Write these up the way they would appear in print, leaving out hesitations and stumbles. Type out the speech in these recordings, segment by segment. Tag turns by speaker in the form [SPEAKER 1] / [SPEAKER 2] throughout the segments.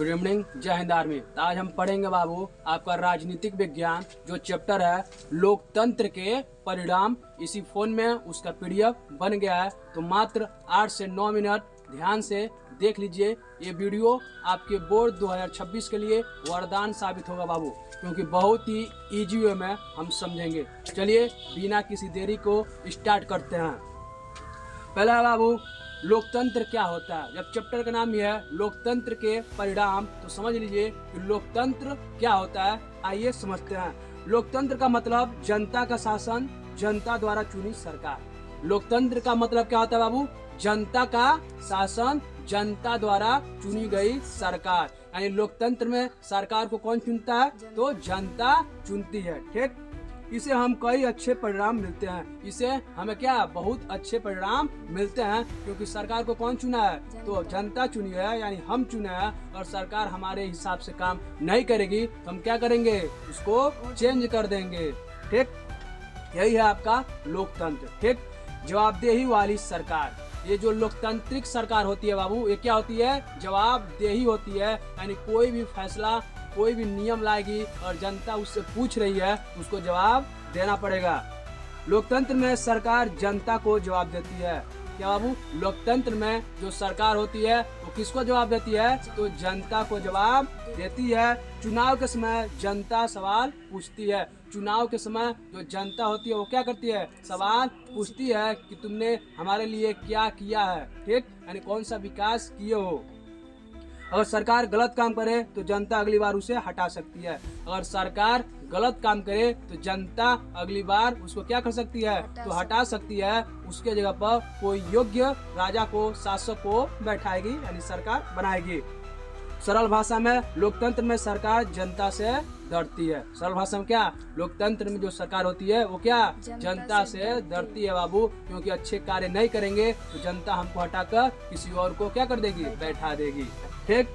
[SPEAKER 1] Good evening, जय Hind army. तो आज हम पढ़ेंगे बाबू आपका राजनीतिक विज्ञान जो चैप्टर है लोकतंत्र के परिणाम। इसी फोन में उसका पीडीएफ बन गया है, तो मात्र 8 से 9 मिनट ध्यान से देख लीजिए। ये वीडियो आपके बोर्ड 2026 के लिए वरदान साबित होगा बाबू, क्योंकि बहुत ही इजी वे में हम समझेंगे। चलिए बिना किसी देरी को स्टार्ट करते हैं। पहला बाबू, लोकतंत्र क्या होता है। जब चैप्टर का नाम यह है लोकतंत्र के परिणाम, तो समझ लीजिए कि लोकतंत्र क्या होता है। आइए समझते हैं। लोकतंत्र का मतलब जनता का शासन, जनता द्वारा चुनी सरकार। लोकतंत्र का मतलब क्या होता है बाबू? जनता का शासन, जनता द्वारा चुनी गई सरकार। यानी लोकतंत्र में सरकार को कौन चुनता है? तो जनता चुनती है। ठीक, इसे हम कई अच्छे परिणाम मिलते हैं। इसे हमें क्या बहुत अच्छे परिणाम मिलते हैं, क्योंकि सरकार को कौन चुना है? तो जनता चुनी है, यानी हम चुने हैं। और सरकार हमारे हिसाब से काम नहीं करेगी तो हम क्या करेंगे? उसको चेंज कर देंगे। ठीक, यही है आपका लोकतंत्र। ठीक, जवाबदेही वाली सरकार। ये जो लोकतांत्रिक सरकार होती है बाबू, ये क्या होती है? जवाबदेही होती है। यानी कोई भी फैसला, कोई भी नियम लाएगी और जनता उससे पूछ रही है, उसको जवाब देना पड़ेगा। लोकतंत्र में सरकार जनता को जवाब देती है। क्या बाबू? लोकतंत्र में जो सरकार होती है वो किसको जवाब देती है? तो जनता को जवाब देती है। चुनाव के समय जनता सवाल पूछती है। चुनाव के समय जो जनता होती है वो क्या करती है? सवाल पूछती है कि तुमने हमारे लिए क्या किया है। ठीक, यानी कौन सा विकास किए हो। अगर सरकार गलत काम करे तो जनता अगली बार उसे हटा सकती है। अगर सरकार गलत काम करे तो जनता अगली बार उसको क्या कर सकती है? तो हटा सकती है। उसके जगह पर कोई योग्य राजा को, शासक को बैठाएगी, यानी सरकार बनाएगी। सरल भाषा में लोकतंत्र में सरकार जनता से डरती है। सरल भाषा में क्या? लोकतंत्र में जो सरकार होती है वो क्या? जनता से डरती है बाबू, क्योंकि अच्छे कार्य नहीं करेंगे तो जनता हमको हटाकर किसी और को क्या कर देगी? बैठा देगी। ठीक,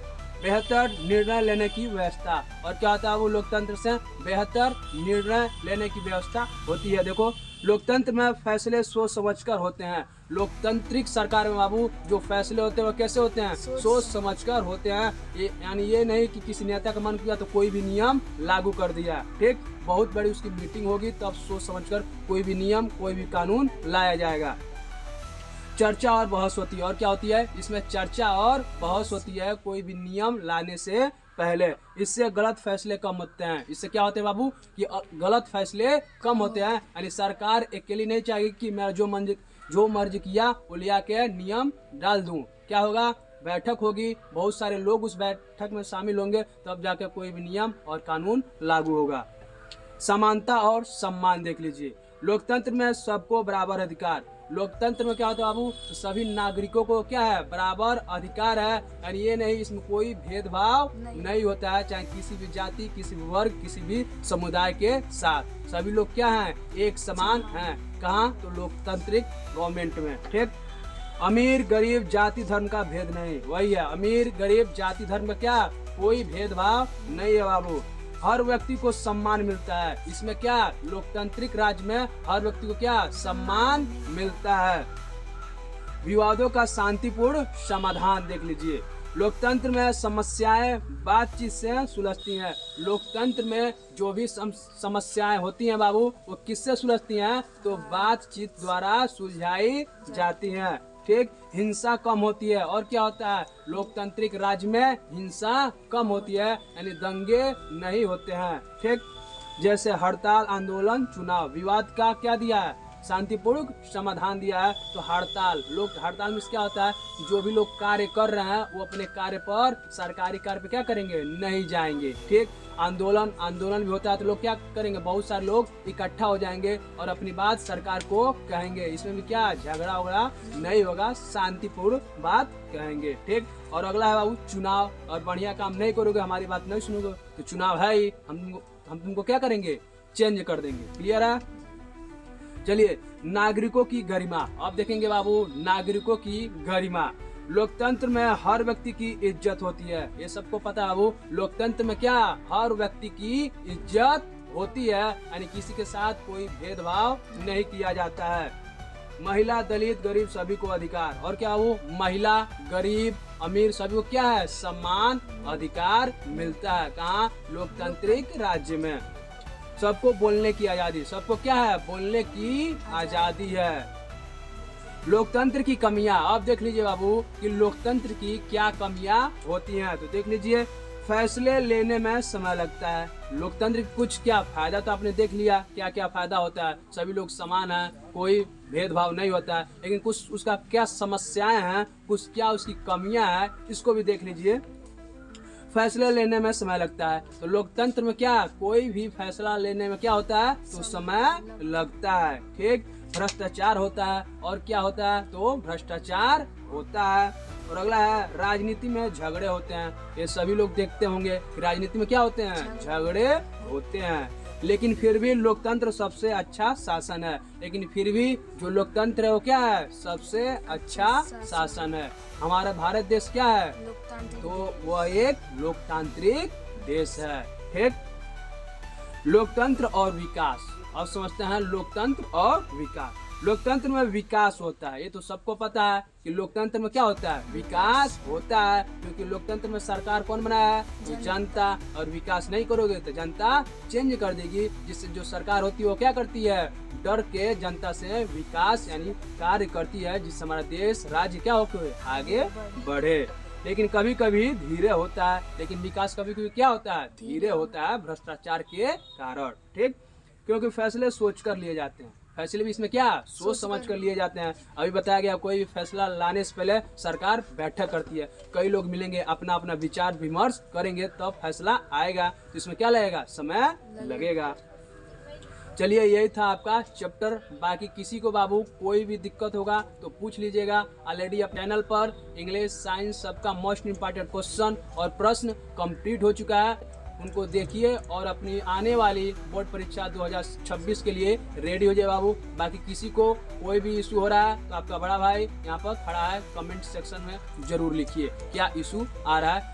[SPEAKER 1] बेहतर निर्णय लेने की व्यवस्था। और क्या होता है वो? लोकतंत्र से बेहतर निर्णय लेने की व्यवस्था होती है। देखो, लोकतंत्र में फैसले सोच समझकर होते हैं। लोकतांत्रिक सरकार में बाबू जो फैसले होते हैं वो कैसे होते हैं? सोच समझकर होते हैं। यानी ये नहीं कि किसी नेता का मन किया तो कोई भी नियम लागू कर दिया। ठीक, बहुत बड़ी उसकी मीटिंग होगी तब सोच समझकर कोई भी नियम, कोई भी कानून लाया जाएगा। चर्चा और बहस होती है। और क्या होती है इसमें? चर्चा और बहस होती है कोई भी नियम लाने से पहले। इससे गलत फैसले कम होते हैं। इससे क्या होते हैं बाबू कि गलत फैसले कम होते हैं। यानी सरकार अकेली नहीं चाहेगी कि मैं जो मर्जी किया वो लिया के नियम डाल दूं। क्या होगा? बैठक होगी, बहुत सारे लोग उस बैठक में शामिल होंगे, तब जाकर कोई भी नियम और कानून लागू होगा। समानता और सम्मान देख लीजिए। लोकतंत्र में सबको बराबर अधिकार। लोकतंत्र में क्या होता है बाबू? तो सभी नागरिकों को क्या है? बराबर अधिकार है। यानी ये नहीं, इसमें कोई भेदभाव नहीं होता है, चाहे किसी भी जाति, किसी भी वर्ग, किसी भी समुदाय के साथ सभी लोग क्या हैं? एक समान हैं। कहाँ? तो लोकतांत्रिक गवर्नमेंट में। ठीक, अमीर गरीब जाति धर्म का भेद नहीं। वही है, अमीर गरीब जाति धर्म का क्या? कोई भेदभाव नहीं है बाबू। हर व्यक्ति को सम्मान मिलता है। इसमें क्या? लोकतांत्रिक राज्य में हर व्यक्ति को क्या? सम्मान मिलता है। विवादों का शांतिपूर्ण समाधान देख लीजिए। लोकतंत्र में समस्याएं बातचीत से सुलझती हैं। लोकतंत्र में जो भी समस्याएं होती हैं बाबू, वो किससे सुलझती हैं? तो बातचीत द्वारा सुलझाई जाती हैं। ठीक, हिंसा कम होती है। और क्या होता है? लोकतांत्रिक राज्य में हिंसा कम होती है, यानी दंगे नहीं होते हैं। ठीक, जैसे हड़ताल, आंदोलन, चुनाव। विवाद का क्या दिया है? शांतिपूर्ण समाधान दिया है। तो हड़ताल में क्या होता है? जो भी लोग कार्य कर रहे हैं वो अपने कार्य पर, सरकारी कार्य पे क्या करेंगे? नहीं जाएंगे। ठीक, आंदोलन भी होता है तो लोग क्या करेंगे? बहुत सारे लोग इकट्ठा हो जाएंगे और अपनी बात सरकार को कहेंगे। इसमें भी क्या? झगड़ा वगड़ा नहीं होगा, शांतिपूर्ण बात कहेंगे। ठीक, और अगला है बाबू चुनाव। और बढ़िया काम नहीं करोगे, हमारी बात नहीं सुनोगे तो चुनाव है ही, हम तुमको क्या करेंगे? चेंज कर देंगे। क्लियर है? चलिए, नागरिकों की गरिमा। अब देखेंगे बाबू नागरिकों की गरिमा। लोकतंत्र में हर व्यक्ति की इज्जत होती है। ये सबको पता है बाबू। लोकतंत्र में क्या? हर व्यक्ति की इज्जत होती है, यानी किसी के साथ कोई भेदभाव नहीं किया जाता है। महिला, दलित, गरीब सभी को अधिकार। और क्या वो महिला, गरीब, अमीर सभी को क्या है, समान अधिकार मिलता है। कहाँ, लोकतांत्रिक राज्य में। सबको बोलने की आजादी, सबको क्या है, बोलने की आजादी है। लोकतंत्र की कमियां, अब देख लीजिए बाबू कि लोकतंत्र की क्या कमियां होती हैं। तो देख लीजिए, फैसले लेने में समय लगता है। लोकतंत्र की कुछ क्या फायदा तो आपने देख लिया, क्या क्या फायदा होता है, सभी लोग समान हैं, कोई भेदभाव नहीं होता है। लेकिन कुछ उसका क्या समस्याएं हैं, कुछ क्या उसकी कमियां हैं, इसको भी देख लीजिए। फैसले लेने में समय लगता है, तो लोकतंत्र में क्या, कोई भी फैसला लेने में क्या होता है, तो समय लगता है। ठीक, भ्रष्टाचार होता है। और क्या होता है, तो भ्रष्टाचार होता है। और अगला है, राजनीति में झगड़े होते हैं। ये सभी लोग देखते होंगे कि राजनीति में क्या होते हैं, झगड़े होते हैं। लेकिन फिर भी लोकतंत्र सबसे अच्छा शासन है। लेकिन फिर भी जो लोकतंत्र है वो क्या है, सबसे अच्छा शासन है। हमारा भारत देश क्या है, तो वह एक लोकतांत्रिक देश है। ठीक, लोकतंत्र और विकास, अब समझते हैं लोकतंत्र और विकास। लोकतंत्र में विकास होता है, ये तो सबको पता है कि लोकतंत्र में क्या होता है, विकास होता है। क्योंकि लोकतंत्र में सरकार कौन बनाया है, तो जनता। और विकास नहीं करोगे तो जनता चेंज कर देगी। जिससे जो सरकार होती है वो क्या करती है, डर के जनता से विकास यानी कार्य करती है, जिससे हमारा देश राज्य क्या होकर आगे बढ़े। लेकिन कभी कभी धीरे होता है, लेकिन विकास कभी कभी क्या होता है, धीरे होता है, भ्रष्टाचार के कारण। ठीक, क्योंकि फैसले सोच कर लिए जाते हैं। फैसले भी इसमें क्या, सोच समझ कर लिए जाते हैं। अभी बताया गया, कोई भी फैसला लाने से पहले सरकार बैठक करती है, कई लोग मिलेंगे, अपना अपना विचार विमर्श करेंगे, तब फैसला आएगा। तो इसमें क्या लगेगा, समय लगेगा। चलिए, यही था आपका चैप्टर। बाकी किसी को बाबू कोई भी दिक्कत होगा तो पूछ लीजिएगा। ऑलरेडी अब चैनल पर इंग्लिश, साइंस सबका मोस्ट इम्पोर्टेंट क्वेश्चन और प्रश्न कंप्लीट हो चुका है, उनको देखिए और अपनी आने वाली बोर्ड परीक्षा 2026 के लिए रेडी हो जाए बाबू। बाकी किसी को कोई भी इशू हो रहा है तो आपका बड़ा भाई यहाँ पर खड़ा है, कमेंट सेक्शन में जरूर लिखिए क्या इशू आ रहा है।